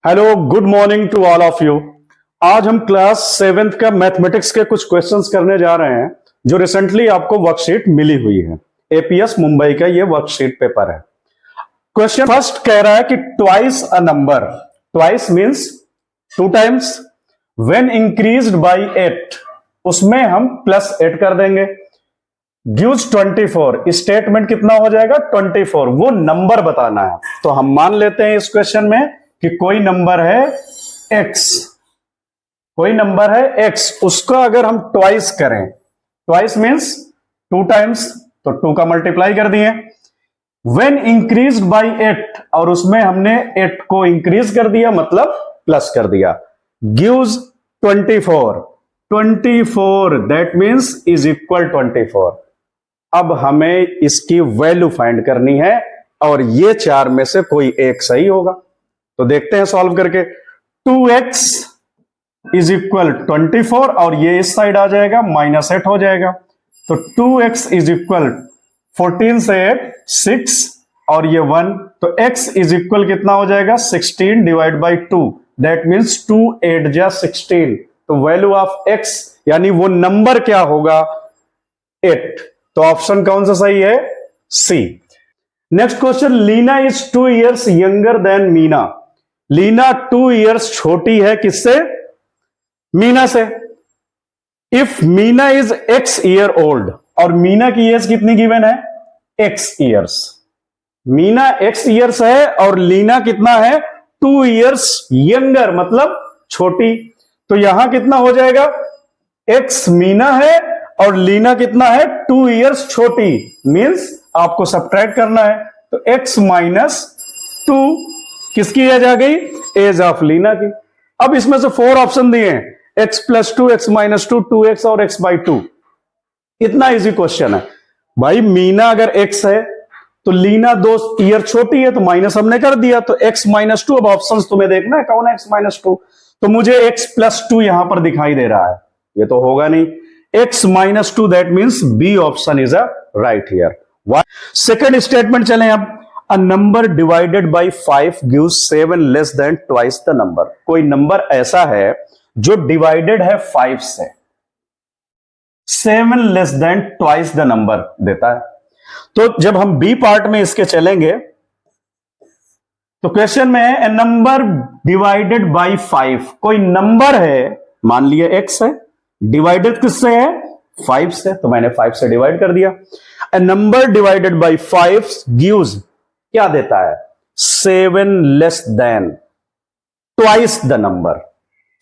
Hello, good morning to all of you. आज हम class 7th का मैथमेटिक्स के कुछ क्वेश्चंस करने जा रहे हैं जो रिसेंटली आपको वर्कशीट मिली हुई है। एपीएस मुंबई का ये वर्कशीट पेपर है। क्वेश्चन फर्स्ट कह रहा है कि twice a number, twice means two times, when increased by 8, उसमें हम +8 कर देंगे। गिव्स 24, स्टेटमेंट कितना हो जाएगा 24, वो नंबर बताना है। तो हम मान लेते हैं इस क्वेश्चन में कि कोई नंबर है x, कोई नंबर है x, उसका अगर हम ट्वाइस करें, ट्वाइस मींस टू टाइम्स, तो 2 का मल्टीप्लाई कर दिए। व्हेन इंक्रीज्ड बाय 8, और उसमें हमने 8 को इंक्रीज कर दिया, मतलब प्लस कर दिया। Gives 24, 24 that means is equal 24। अब हमें इसकी वैल्यू फाइंड करनी है और ये चार में से कोई एक सही होगा। तो देखते हैं सॉल्व करके। 2x इज इक्वल 24 और ये इस साइड आ जाएगा, -8 हो जाएगा। तो 2x इज इक्वल 14 से 8 6 और ये 1, तो x इज इक्वल कितना हो जाएगा 16 डिवाइड बाई 2, दैट मीन्स 2 8 जा 16। तो वैल्यू ऑफ x यानी वो नंबर क्या होगा 8। तो ऑप्शन कौन सा सही है, C. Next question, Leena is 2 years younger than Meena. Leena 2 years छोटी है किससे, मीना से। If Meena is x year old, और मीना की एज कितनी गिवन है x years। Meena x years है और लीना कितना है 2 years यंगर, मतलब छोटी। तो यहां कितना हो जाएगा, x मीना है और लीना कितना है 2 years छोटी, मींस आपको सब्ट्रैक्ट करना है। तो x -2 किसकी एज आ गई, एज ऑफ लीना की। अब इसमें से 4 ऑप्शन दिए हैं, x +2, x -2, 2x और x/2। इतना इजी क्वेश्चन है भाई। मीना अगर x है तो लीना 2 ईयर छोटी है, तो माइनस हमने कर दिया, तो x -2। अब ऑप्शंस तुम्हें देखना है कौन है x -2। तो मुझे x +2 यहां पर दिखाई दे रहा है, ये तो होगा नहीं। x -2 that means B option is a right here. Second statement चलें अब। A number divided by 5 gives 7 less than twice the number. कोई नंबर ऐसा है जो डिवाइडेड है 5 से, 7 less than twice the number देता है। तो जब हम बी पार्ट में इसके चलेंगे तो क्वेश्चन में है, ए नंबर डिवाइडेड बाय 5। कोई नंबर है, मान लिया x है, डिवाइडेड किससे है 5 से, तो मैंने 5 से डिवाइड कर दिया। ए नंबर डिवाइडेड बाय 5 गिव्स क्या देता है 7 less than twice the number,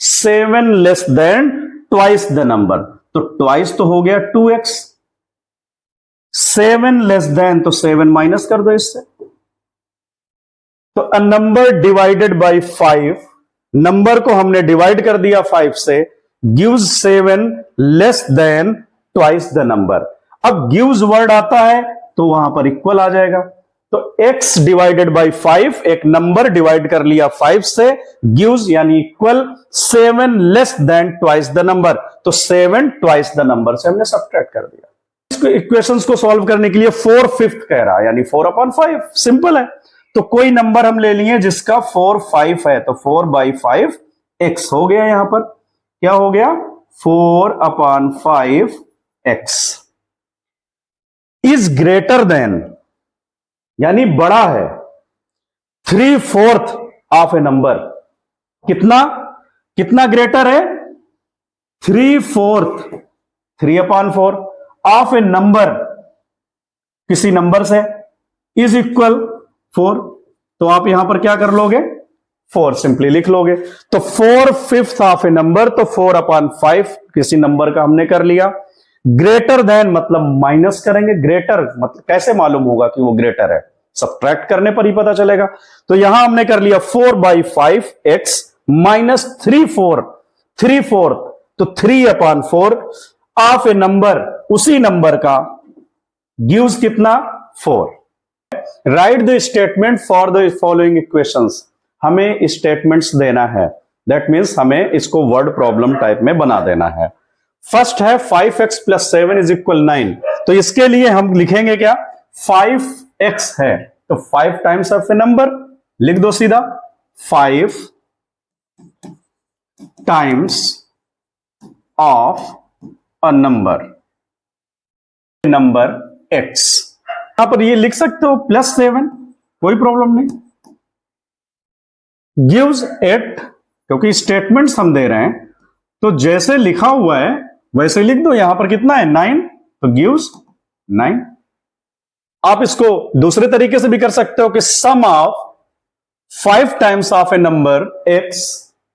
7 less than twice the number. तो ट्वाइस तो हो गया 2x, 7 लेस देन तो 7 माइनस कर दो इससे। तो अ नंबर डिवाइडेड बाय 5, नंबर को हमने डिवाइड कर दिया 5 से, gives 7 less than twice the number. अब गिव्स वर्ड आता है तो वहां पर इक्वल आ जाएगा। तो x डिवाइडेड बाय 5, एक नंबर डिवाइड कर लिया 5 से, गिव्स यानी equal 7 less than twice the number. तो 7 ट्वाइस द नंबर से हमने सब्ट्रैक्ट कर दिया। इसको इक्वेशंस को सॉल्व करने के लिए 4/5 कह रहा है, यानी 4/5, सिंपल है। तो कोई नंबर हम ले लिए जिसका 4 5 है, तो 4/5 x हो गया। यहां पर क्या हो गया 4/5 x इज ग्रेटर देन, यानी बड़ा है 3/4 ऑफ ए नंबर। कितना कितना ग्रेटर है 3/4, 3/4 ऑफ ए नंबर, किसी नंबर से, इज इक्वल 4। तो आप यहां पर क्या कर लोगे 4 सिंपली लिख लोगे। तो 4/5 ऑफ ए नंबर, तो 4/5 किसी नंबर का हमने कर लिया। ग्रेटर देन मतलब माइनस करेंगे, ग्रेटर मतलब कैसे मालूम होगा कि वो ग्रेटर है, सब्ट्रैक्ट करने पर ही पता चलेगा। तो यहां हमने कर लिया 4/5 x माइनस 3/4, तो 3/4 ऑफ ए नंबर, उसी नंबर का, गिव्स कितना 4। Right the statement for the following equations. हमें स्टेटमेंट्स देना है, दैट मीन्स हमें इसको वर्ड प्रॉब्लम टाइप में बना देना है। फर्स्ट है 5x + 7 = 9। तो इसके लिए हम लिखेंगे क्या, 5x है तो 5 टाइम्स ऑफ ए नंबर लिख दो सीधा, 5 times of a number x। यहां पर ये लिख सकते हो +7, कोई प्रॉब्लम नहीं। गिव्स 8, क्योंकि स्टेटमेंट्स हम दे रहे हैं तो जैसे लिखा हुआ है वैसे लिख दो। यहां पर कितना है 9, तो गिव्स 9। आप इसको दूसरे तरीके से भी कर सकते हो कि sum of 5 times of a number x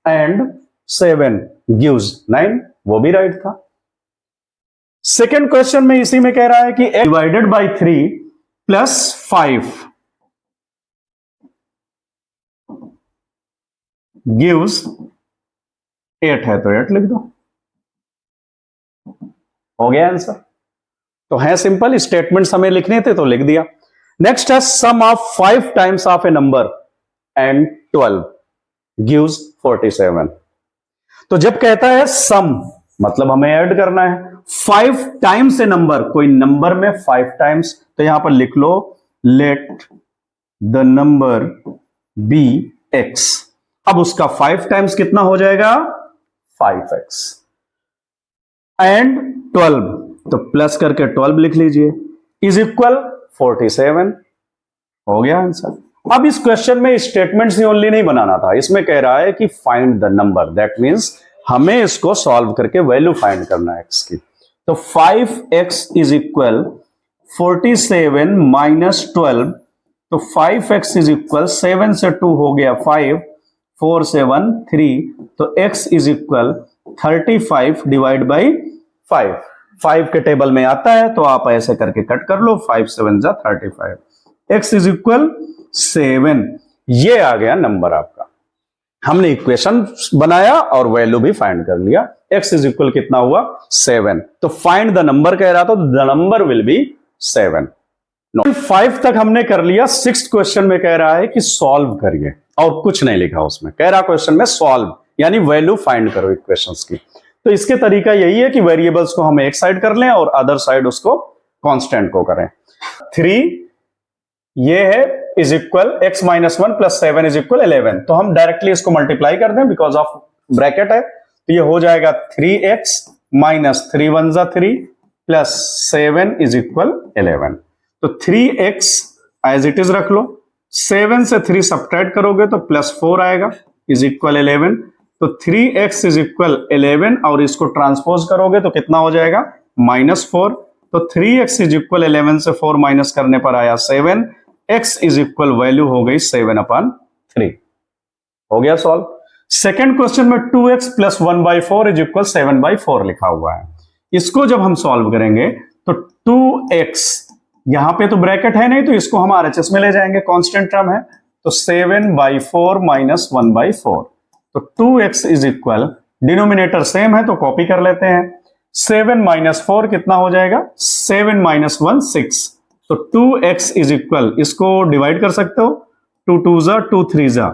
and 7 gives 9, वो भी राइट था। सेकेंड क्वेश्चन में इसी में कह रहा है कि x divided by 3 plus 5 gives 8 है, तो 8 लिख दो। हो गया आंसर। तो है सिंपल, स्टेटमेंट्स हमें लिखने थे तो लिख दिया। नेक्स्ट है sum of 5 times of a number and 12 gives 47। तो जब कहता है सम, मतलब हमें ऐड करना है 5 टाइम्स ए नंबर, कोई नंबर में 5 टाइम्स, तो यहां पर लिख लो let the number be x। अब उसका 5 टाइम्स कितना हो जाएगा 5x एंड 12, तो प्लस करके 12 लिख लीजिए, इज इक्वल 47। हो गया आंसर। अब इस क्वेश्चन में स्टेटमेंट्स ही ओनली नहीं बनाना था, इसमें कह रहा है कि find the number, that means हमें इसको सॉल्व करके वैल्यू फाइंड करना है x की। तो 5x इज इक्वल 47 माइनस 12, तो 5x इज इक्वल 7 से 2 हो गया 5, 4 7 3, तो x is equal 35 divide by 5। 5 के टेबल में आता है तो आप ऐसे करके कट कर लो, 5 7 जा 35, x इज इक्वल 7। ये आ गया नंबर आपका। हमने इक्वेशन बनाया और वैल्यू भी फाइंड कर लिया। x इज इक्वल कितना हुआ 7, तो फाइंड द नंबर कह रहा था, तो द नंबर विल बी 7। 5 तक हमने कर लिया। 6th क्वेश्चन में कह रहा है कि सॉल्व करिए, और कुछ नहीं लिखा उसमें, कह रहा क्वेश्चन में सॉल्व यानी वैल्यू फाइंड करो इक्वेशंस की। तो इसके तरीका यही है कि वेरिएबल्स को हम एक साइड कर लें और अदर साइड उसको कांस्टेंट को करें। 3 ये है is equal x minus 1 plus 7 is equal 11, तो हम डायरेक्टली इसको मल्टीप्लाई कर दें बिकॉज ऑफ ब्रैकेट है, तो ये हो जाएगा 3x माइनस 3 1 जा 3 प्लस 7 इज इक्वल 11। तो 3x एज इट इज रख लो, 7 से 3 सब्ट्रैक्ट करोगे तो प्लस 4 आएगा इज इक्वल 11। तो 3x इज इक्वल 11 और इसको ट्रांसपोज करोगे तो कितना हो जाएगा -4। तो 3x इज इक्वल 11 से 4 माइनस करने पर आया 7, x इज इक्वल वैल्यू हो गई 7/3। हो गया सॉल्व। सेकेंड क्वेश्चन में 2x प्लस 1/4 इज इक्वल 7/4 लिखा हुआ है। इसको जब हम सॉल्व करेंगे तो 2x, यहां पे तो ब्रैकेट है नहीं तो इसको हम RHS में ले जाएंगे, कांस्टेंट टर्म है, तो 7/4 माइनस 1/4, तो 2x is equal, denominator same है तो कॉपी कर लेते हैं, 7 माइनस 4 कितना हो जाएगा 7 माइनस 1 6, तो 2x इज इक्वल, इसको डिवाइड कर सकते हो, 2 2 जा 2 3 जा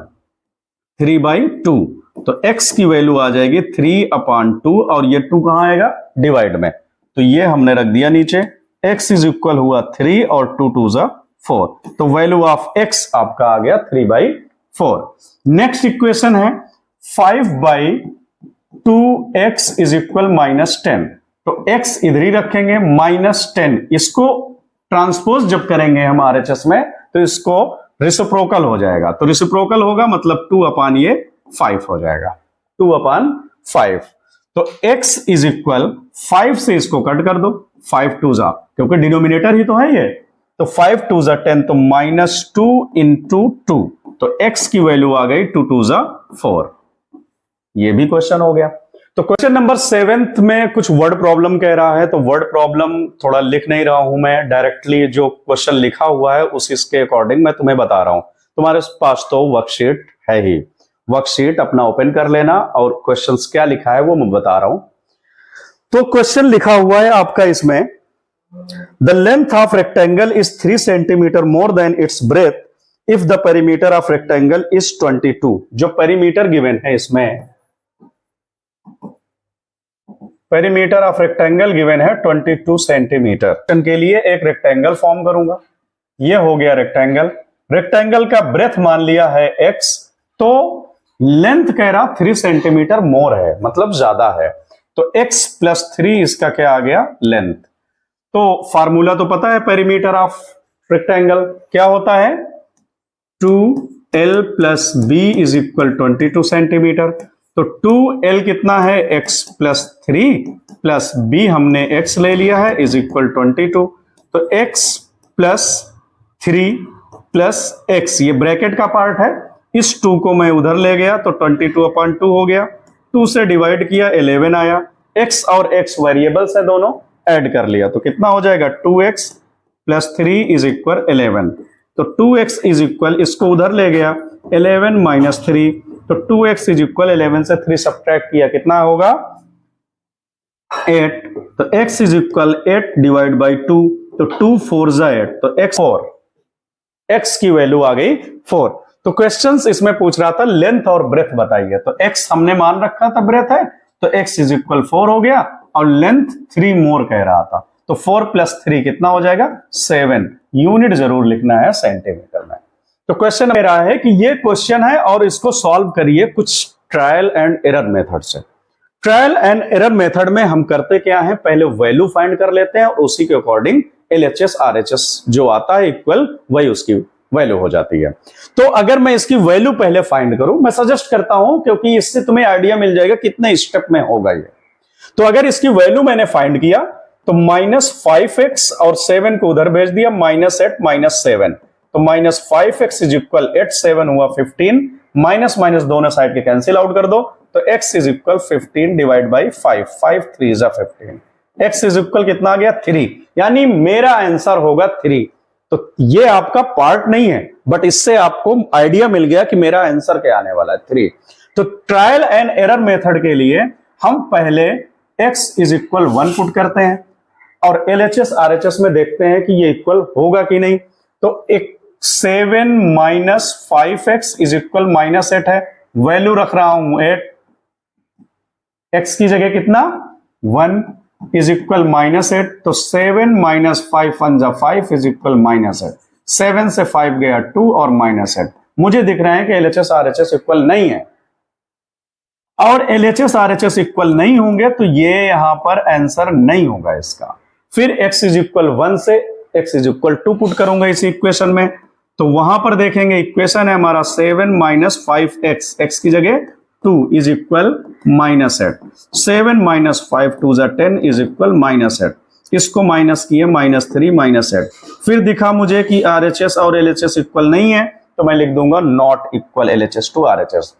3/2, तो x की वैल्यू आ जाएगी 3/2 और ये 2 कहां आएगा डिवाइड में, तो ये हमने रख दिया नीचे, x इज इक्वल हुआ 3 और 2 2 जा 4, तो वैल्यू ऑफ x आपका आ गया 3/4। नेक्स्ट इक्वेशन है 5/2x इज इक्वल -10, तो x इधर ही रखेंगे -10, इसको ट्रांसपोज जब करेंगे हम RHS में तो इसको रिसिप्रोकल हो जाएगा, तो रिसिप्रोकल होगा मतलब 2/5 हो जाएगा, 2/5। तो x इज इक्वल 5 से इसको कट कर दो, 5 2 जा, क्योंकि डिनोमिनेटर ही तो है ये, तो 5 2 जा 10, तो -2 इंटू 2, तो x की वैल्यू आ गई 2 2 जा 4। ये भी क्वेश्चन हो गया। तो क्वेश्चन नंबर 7th में कुछ वर्ड प्रॉब्लम कह रहा है, तो वर्ड प्रॉब्लम थोड़ा लिख नहीं रहा हूं मैं, डायरेक्टली जो क्वेश्चन लिखा हुआ है उस इसके अकॉर्डिंग मैं तुम्हें बता रहा हूं। तुम्हारे पास तो वर्कशीट है ही, वर्कशीट अपना ओपन कर लेना और क्वेश्चंस क्या लिखा है वो मैं बता रहा हूं। तो क्वेश्चन लिखा हुआ है आपका इसमें, the length of rectangle is 3 centimetre more than it's breath if the perimeter of rectangle is 22। जो पेरीमीटर गिवन है इसमें, पेरीमीटर ऑफ रेक्टेंगल गिवन है 22 सेंटीमीटर के लिए एक रेक्टेंगल फॉर्म करूंगा, ये हो गया रेक्टेंगल, रेक्टेंगल का ब्रेथ मान लिया है x, तो लेंथ कह रहा 3 सेंटीमीटर मोर है, मतलब ज्यादा है, तो x प्लस 3 इसका क्या आ गया, लेंथ। तो फार्मूला तो पता है पेरीमीटर ऑफ रेक्टेंगल क्या होता है, 2l plus B is equal 22 centimetre. तो 2l कितना है, x प्लस 3 प्लस b हमने x ले लिया है इज इक्वल 22। तो x प्लस 3 प्लस x, ये ब्रैकेट का पार्ट है, इस 2 को मैं उधर ले गया तो 22/2 हो गया, 2 से डिवाइड किया 11 आया, x और x वेरिएबल्स है दोनों, ऐड कर लिया तो कितना हो जाएगा, 2x प्लस 3 इज इक्वल 11। तो 2x इज इक्वल, इसको उधर ले गया 11 माइनस 3, तो 2x इज इक्वल 11 से 3 सब्ट्रैक्ट किया कितना होगा, 8। तो x is equal 8 divide by 2, तो 2 4 जा 8, तो x की वैल्यू आ गई 4। तो क्वेश्चंस इसमें पूछ रहा था लेंथ और ब्रेथ बताइए, तो x हमने मान रखा था ब्रेथ है, तो x इज इक्वल 4 हो गया, और लेंथ 3 मोर कह रहा था, तो 4 प्लस 3 कितना हो जाएगा, 7। यूनिट जरूर लिखना है सेंटीमीटर में। तो क्वेश्चन मेरा है कि ये क्वेश्चन है और इसको सॉल्व करिए कुछ ट्रायल एंड एरर मेथड से। ट्रायल एंड एरर मेथड में हम करते क्या है, पहले वैल्यू फाइंड कर लेते हैं और उसी के अकॉर्डिंग LHS RHS जो आता है इक्वल, वही उसकी वैल्यू हो जाती है। तो अगर मैं इसकी वैल्यू पहले फाइंड करूं, मैं सजेस्ट करता हूं क्योंकि इससे तुम्हें आइडिया मिल जाएगा कितने स्टेप में होगा ये। तो अगर इसकी वैल्यू मैंने फाइंड किया तो -5x और 7 को उधर भेज दिया, -8 -7, तो -5x इज इक्वल 8, 7 हुआ 15, माइनस माइनस दोनों साइड के कैंसिल आउट कर दो, तो x is equal 15 divide by 5, 5 3 जा 15, x इज इक्वल कितना आ गया, 3, यानी मेरा आंसर होगा 3। तो ये आपका पार्ट नहीं है, बट इससे आपको आइडिया मिल गया कि मेरा आंसर क्या आने वाला है, 3। तो ट्रायल एंड एरर मेथड के लिए हम पहले x इज इक्वल 1 पुट करते हैं और LHS RHS में देखते हैं कि ये इक्वल होगा कि नहीं। तो एक 7 माइनस 5x इज इक्वल -8 है, वैल्यू रख रहा हूं 8, x की जगह कितना 1 इज इक्वल -8, तो 7 माइनस 5 1 जा 5 इज इक्वल -8, 7 से 5 गया 2 और -8। मुझे दिख रहा है कि LHS RHS इक्वल नहीं है, और LHS RHS इक्वल नहीं होंगे तो ये यहां पर आंसर नहीं होगा इसका। फिर x इज इक्वल 1 से x इज इक्वल 2 पुट करूंगा इस इक्वेशन में, तो वहां पर देखेंगे इक्वेशन है हमारा 7 माइनस 5x, x की जगह 2 इज इक्वल -8, 7 माइनस 5 2 जा 10 इज इक्वल -8, इसको माइनस किए -3 -8। फिर दिखा मुझे कि RHS और LHS इक्वल नहीं है, तो मैं लिख दूंगा not equal LHS to RHS।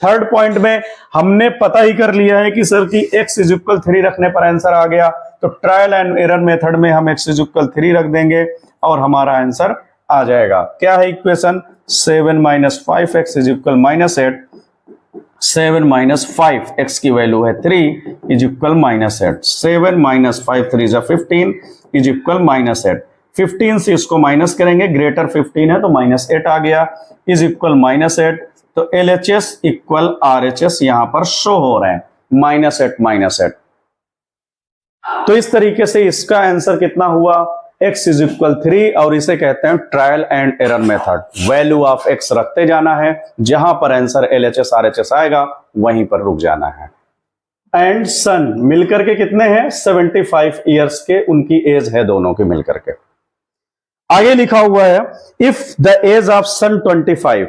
Third point में हमने पता ही कर लिया है कि सर की x इज इक्वल 3 रखने पर आंसर आ गया, तो ट्रायल एंड एरर मेथड में हम x इज इक्वल 3 रख देंगे और हमारा आंसर आ जाएगा। क्या है equation, 7 minus 5x is equal -8, 7 minus 5 x की वैल्यू है 3 इज इक्वल -8, 7 माइनस 5 3 जा 15 इज इक्वल -8, 15 से इसको माइनस करेंगे, ग्रेटर 15 है तो -8 आ गया इज इक्वल -8। तो LHS इक्वल RHS यहां पर शो हो रहे हैं, -8 तो इस तरीके से इसका आंसर कितना हुआ, x इज इक्वल 3, और इसे कहते हैं trial and error method. Value of x रखते जाना है, जहां पर आंसर LHS RHS आएगा वहीं पर रुक जाना है। एंड सन मिलकर के कितने हैं, 75 ईयर्स के उनकी एज है दोनों की मिलकर के। आगे लिखा हुआ है if the age of son 25,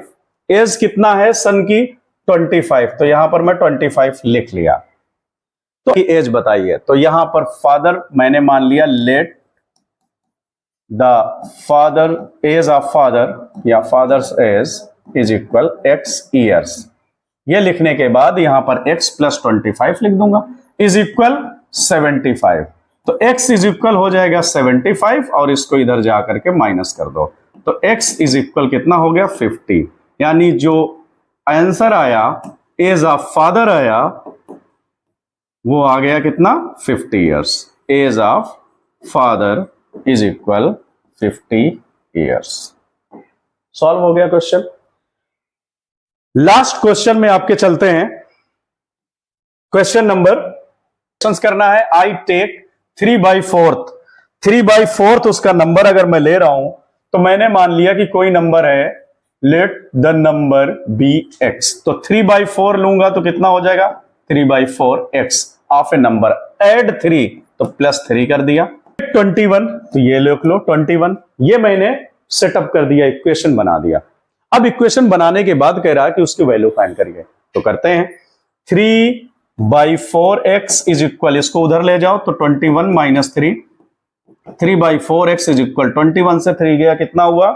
age कितना है सन की 25, तो यहां पर मैं 25 लिख लिया। तो एज बताइए, तो यहां पर फादर मैंने मान लिया, let the father age of father या father's age is equal x years. ये लिखने के बाद यहां पर x प्लस 25 लिख दूंगा इज इक्वल 75। तो x इज इक्वल हो जाएगा 75 और इसको इधर जाकर के माइनस कर दो, तो x इज इक्वल कितना हो गया 50, यानी जो आंसर आया एज ऑफ फादर आया वो आ गया कितना 50 years. Age of father is equal 50 years. Solve हो गया क्वेश्चन। लास्ट क्वेश्चन में आपके चलते हैं। क्वेश्चन नंबर करना है, आई टेक 3/4, 3/4 उसका नंबर अगर मैं ले रहा हूं तो मैंने मान लिया कि कोई नंबर है let the number be x। तो 3/4 लूंगा तो कितना हो जाएगा 3/4x of a number, add 3 तो +3 कर दिया। 21 तो ये लिख लो 21, ये मैंने सेटअप कर दिया, इक्वेशन बना दिया। अब इक्वेशन बनाने के बाद कह रहा है कि उसकी वैल्यू फाइंड करिए, तो करते हैं। 3/4x इज इक्वल, इसको उधर ले जाओ तो 21 माइनस 3, 3/4x इज इक्वल 21 से 3 गया कितना हुआ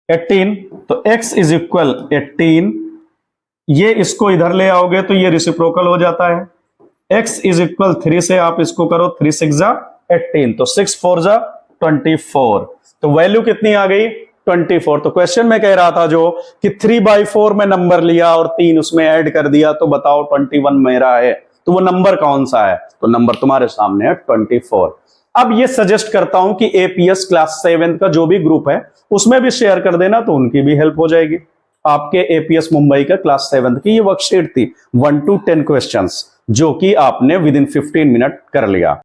18, तो x इज इक्वल 18, ये इसको इधर ले आओगे तो ये रेसिप्रोकल हो जाता है। x इज इक्वल 3 से आप इसको करो 3 6 जा 18, तो 6 4 जा 24, तो वैल्यू कितनी आ गई 24। तो क्वेश्चन में कह रहा था जो कि 3/4 में नंबर लिया और 3 उसमें ऐड कर दिया, तो बताओ 21 मेरा है, तो वो नंबर कौन सा है, तो नंबर तुम्हारे सामने है 24। अब ये सजेस्ट करता हूं कि एपीएस क्लास 7 का जो भी ग्रुप है उसमें भी शेयर कर देना, तो उनकी भी हेल्प हो जाएगी। आपके एपीएस मुंबई का क्लास 7 की ये वर्कशीट थी 1 to 10 क्वेश्चंस, जो कि आपने विद इन 15 मिनट कर लिया।